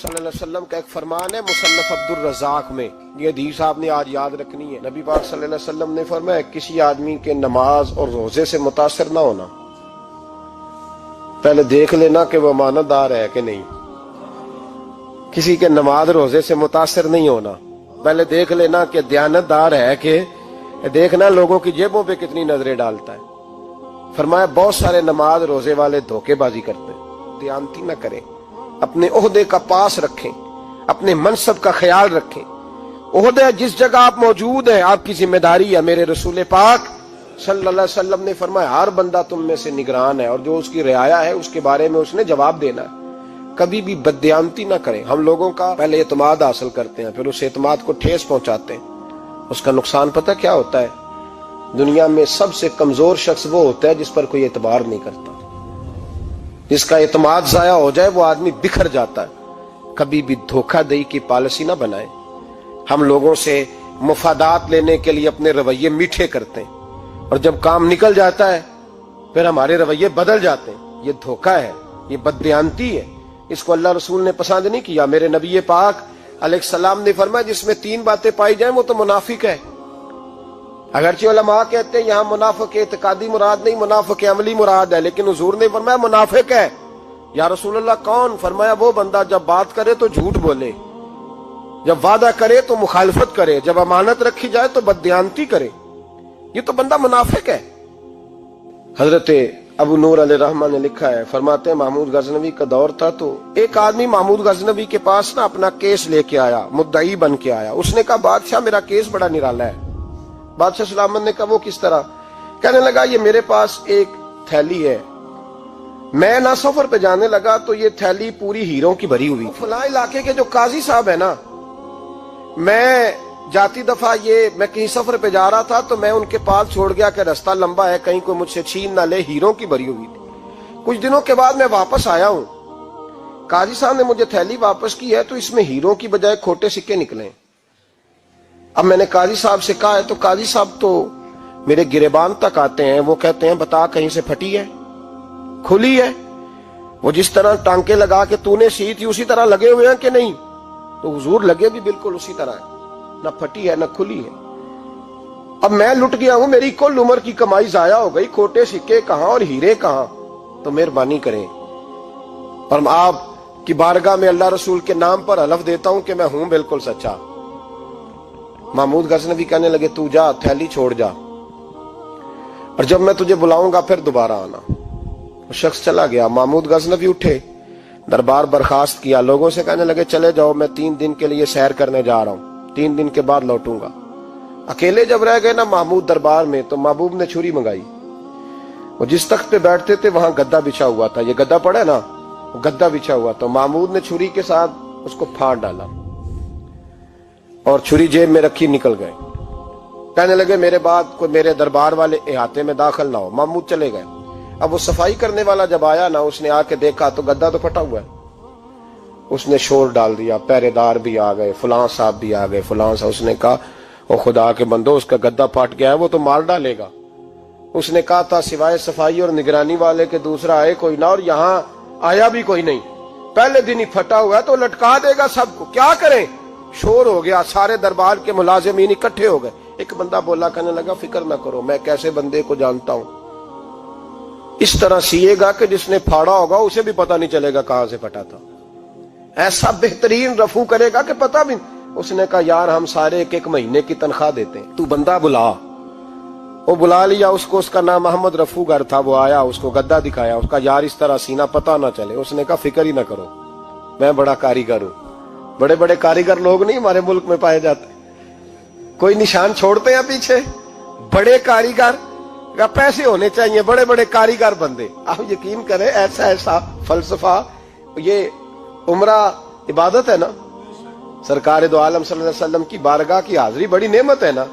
सल्लल्लाहु अलैहि वसल्लम का एक फरमान है मुसन्नफ अब्दुर रज़ाक में, ये हदीस आपने आज याद रखनी है। नबी पाक सल्लल्लाहु अलैहि वसल्लम ने फरमाया किसी आदमी के नमाज और रोजे से मुतासिर ना होना, पहले देख लेना कि वो अमानतदार है कि नहीं। किसी के नमाज रोजे से मुतासिर नहीं होना, पहले देख लेना कि दयानतदार है कि, देखना लोगों की जेबों पे कितनी नजरें डालता है। फरमाया बहुत सारे नमाज रोजे वाले धोखेबाजी करते हैं, दयानती न करें, अपने ओहदे का पास रखें, अपने मनसब का ख्याल रखें। ओहदे जिस जगह आप मौजूद हैं आपकी जिम्मेदारी है। मेरे रसूल पाक सल्लल्लाहु अलैहि वसल्लम ने फरमाया हर बंदा तुम में से निगरान है और जो उसकी रियाया है उसके बारे में उसने जवाब देना है। कभी भी बददयानती ना करें। हम लोगों का पहले एतमाद हासिल करते हैं, फिर उस एतमाद को ठेस पहुंचाते हैं। उसका नुकसान पता क्या होता है? दुनिया में सबसे कमजोर शख्स वो होता है जिस पर कोई एतबार नहीं करता। जिसका एतमाद जाया हो जाए वो आदमी बिखर जाता है। कभी भी धोखाधड़ी की पॉलिसी ना बनाए। हम लोगों से मुफादात लेने के लिए अपने रवैये मीठे करते हैं और जब काम निकल जाता है फिर हमारे रवैये बदल जाते हैं। ये धोखा है, ये बददयानती है। इसको अल्लाह रसूल ने पसंद नहीं किया। मेरे नबी पाक अलैहिस्सलाम ने फरमाया जिसमें तीन बातें पाई जाएं वो तो मुनाफिक है। अगरचे उलमा कहते हैं यहाँ मुनाफिक इत्कादी मुराद नहीं, मुनाफिक अमली मुराद है, लेकिन हुजूर ने फरमाया मुनाफिक है। या रसूलुल्लाह कौन? फरमाया वो बंदा जब बात करे तो झूठ बोले, जब वादा करे तो मुखालफत करे, जब अमानत रखी जाए तो बददयानती करे। ये तो बंदा मुनाफिक है। हजरत अबू नूर अलैहिर्रहमा ने लिखा है, फरमाते हैं महमूद गजनवी का दौर था तो एक आदमी महमूद गजनवी के पास ना अपना केस लेके आया, मुद्दई बन के आया। उसने कहा बादशाह मेरा केस बड़ा निराला है। बादशाह सलामत ने कहा वो किस तरह? कहने लगा ये मेरे पास एक थैली है, मैं ना सफर पे जाने लगा तो ये थैली पूरी हीरों की भरी हुई। फलां इलाके के जो काजी साहब है ना, मैं जाती दफा मैं कहीं सफर पे जा रहा था तो मैं उनके पास छोड़ गया कि रास्ता लंबा है, कहीं कोई मुझसे छीन ना ले, हीरों की भरी हुई थी। कुछ दिनों के बाद मैं वापस आया हूं, काजी साहब ने मुझे थैली वापस की है तो इसमें हीरों की बजाय खोटे सिक्के निकले। अब मैंने काजी साहब से कहा है तो काजी साहब तो मेरे गिरेबान तक आते हैं, वो कहते हैं बता कहीं से फटी है, खुली है? वो जिस तरह टांके लगा के तूने सी थी उसी तरह लगे हुए हैं कि नहीं? तो हुजूर लगे भी बिल्कुल उसी तरह है, न फटी है न खुली है। अब मैं लुट गया हूं, मेरी कुल उम्र की कमाई जाया हो गई, खोटे सिक्के कहां और हीरे कहां? तो मेहरबानी करें और आप की बारगाह में अल्लाह रसूल के नाम पर हलफ देता हूं कि मैं हूं बिल्कुल सच्चा। महमूद गजनवी कहने लगे तू जा, थैली छोड़ जा और जब मैं तुझे बुलाऊंगा फिर दोबारा आना। वो शख्स चला गया। महमूद गजनवी उठे, दरबार बर्खास्त किया, लोगों से कहने लगे चले जाओ, मैं 3 दिन के लिए सैर करने जा रहा हूं, 3 दिन के बाद लौटूंगा। अकेले जब रह गए ना महमूद दरबार में तो महबूब ने छुरी मंगाई। वो जिस तख्त पे बैठते थे वहां गद्दा बिछा हुआ था, ये गद्दा पड़ा है ना, गद्दा बिछा हुआ था। महमूद ने छुरी के साथ उसको फाड़ डाला और छुरी जेब में रखी निकल गए। कहने लगे मेरे बाद कोई मेरे दरबार वाले इहाते में दाखिल ना हो। महमूद चले गए। अब वो सफाई करने वाला जब आया ना, उसने आके देखा तो गद्दा तो फटा हुआ है। उसने शोर डाल दिया, पहरेदार भी आ गए, फलां साहब भी आ गए, फलां साहब। उसने कहा ओ खुदा के बंदो उसका गद्दा फट गया है, वो तो मार डालेगा। उसने कहा था सिवाय सफाई और निगरानी वाले के दूसरा आए कोई ना, और यहाँ आया भी कोई नहीं। पहले दिन ही फटा हुआ है तो लटका देगा सबको, क्या करें? शोर हो गया, सारे दरबार के मुलाजिमीन इकट्ठे हो गए। एक बंदा बोला, कहने लगा फिक्र ना करो, मैं कैसे बंदे को जानता हूं, इस तरह सिएगा कि जिसने फाड़ा होगा उसे भी पता नहीं चलेगा कहां से फटा था। ऐसा बेहतरीन रफू करेगा कि पता भी। उसने कहा यार हम सारे एक महीने की तनख्वाह देते हैं, तू बंदा बुला। वो बुला लिया उसको, उसका नाम मोहम्मद रफूगर था। वो आया, उसको गद्दा दिखाया, उसका यार इस तरह सीना पता ना चले। उसने कहा फिक्र ही ना करो, मैं बड़ा कारीगर हूं। बड़े बड़े कारीगर लोग नहीं हमारे मुल्क में पाए जाते, कोई निशान छोड़ते हैं पीछे? बड़े कारीगर का पैसे होने चाहिए, बड़े बड़े कारीगर बंदे। आप यकीन करें ऐसा ऐसा फलसफा, ये उम्रा इबादत है ना, सरकार दो आलम सल्लल्लाहु अलैहि वसल्लम की बारगाह की हाजिरी बड़ी नेमत है ना।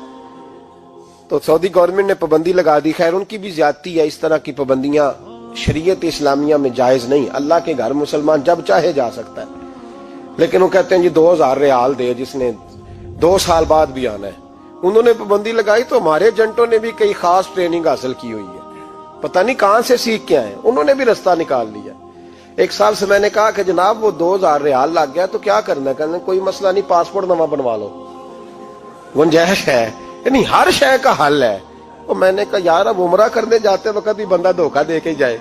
तो सऊदी गवर्नमेंट ने पाबंदी लगा दी, खैर उनकी भी ज्यादती है। इस तरह की पाबंदियां शरीयत इस्लामिया में जायज नहीं। अल्लाह के घर मुसलमान जब चाहे जा सकता है, लेकिन वो कहते हैं जी 2000 रियाल दे जिसने 2 साल बाद भी आना है। उन्होंने पाबंदी लगाई तो हमारे एजेंटों ने भी कई खास ट्रेनिंग हासिल की हुई है, पता नहीं कहां से सीख के आए, उन्होंने भी रास्ता निकाल लिया। ایک سال سے میں نے کہا کہ جناب وہ 2000 ریال لگ گیا تو کیا کرنا ہے؟ کہنے کوئی مسئلہ نہیں، پاسپورٹ نواں بنوا لو، گنجائش ہے، یعنی ہر شے کا حل ہے۔ تو میں نے کہا یار اب عمرہ کرنے جاتے وقت بھی بندہ دھوکہ دے کے جائے،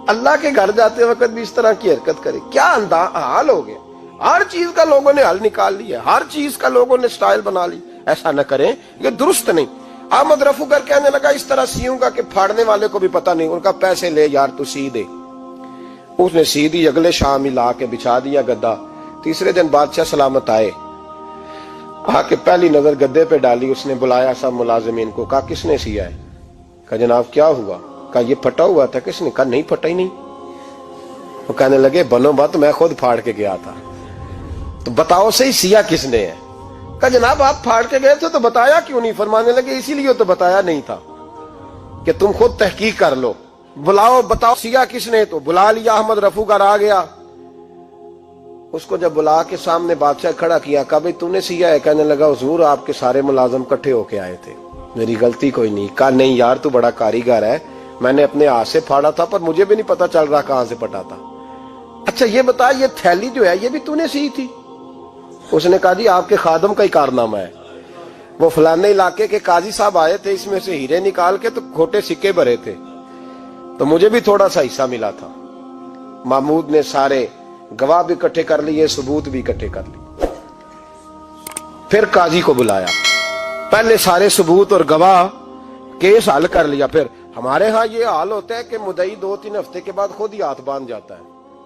اللہ کے گھر جاتے وقت بھی اس طرح کی حرکت کرے، کیا حال ہو گیا؟ ہر چیز کا لوگوں نے حل نکال لیا، ہر چیز کا لوگوں نے سٹائل بنا لی۔ ایسا نہ کریں، یہ درست نہیں۔ احمد رفو گر کہنے لگا اس طرح سیوں گا کہ پھاڑنے والے کو بھی پتہ نہیں، ان کا پیسے لے یار تو سی دے۔ اس نے سی دی، اگلے شام ہی لا کے بچھا دیا گدا۔ تیسرے دن بادشاہ سلامت آئے، آ کے پہلی نظر گدے پہ ڈالی، اس نے بلایا سب ملازمین کو، کہا کس نے سیا ہے؟ کہا جناب کیا ہوا؟ کہا یہ پھٹا ہوا تھا۔ کس نے؟ کہا نہیں پھٹا ہی نہیں۔ وہ کہنے لگے بنو بات، میں خود پھاڑ کے گیا تھا، تو بتاؤ صحیح سیا کس نے ہے؟ کہا جناب آپ پھاڑ کے گئے تھے تو بتایا کیوں نہیں؟ فرمانے لگے اسی لیے تو بتایا نہیں تھا کہ تم خود تحقیق کر لو، بلاؤ بتاؤ سیا کس نے۔ تو بلا لیا، احمد رفو گر آ گیا۔ اس کو جب بلا کے سامنے بادشاہ کھڑا کیا، کہا بھئی تو نے سیا ہے؟ کہنے لگا حضور آپ کے سارے ملازم کٹھے ہو کے آئے تھے، میری غلطی کوئی نہیں۔ کہا نہیں یار تو بڑا کاریگر ہے، میں نے اپنے ہاتھ سے پھاڑا تھا پر مجھے بھی نہیں پتا چل رہا کہاں سے پھٹا تھا۔ اچھا یہ بتا یہ تھیلی جو ہے یہ بھی تو نے سی تھی؟ اس نے کہا جی آپ کے خادم کا ہی کارنامہ ہے، وہ فلانے علاقے کے قاضی صاحب آئے تھے، اس میں سے ہیرے نکال کے تو کھوٹے سکے بھرے تھے، تو مجھے بھی تھوڑا سا حصہ ملا تھا۔ محمود نے سارے گواہ بھی اکٹھے کر لیے، ثبوت بھی اکٹھے کر لیے۔ پھر قاضی کو بلایا، پہلے سارے ثبوت اور گواہ کیس حل کر لیا۔ پھر ہمارے ہاں یہ حال ہوتا ہے کہ مدعی 2-3 ہفتے کے بعد خود ہی ہاتھ باندھ جاتا ہے،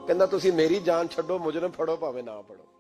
کہنا تسی میری جان چھڈو، مجرم پھڑو پاوے نہ پھڑو۔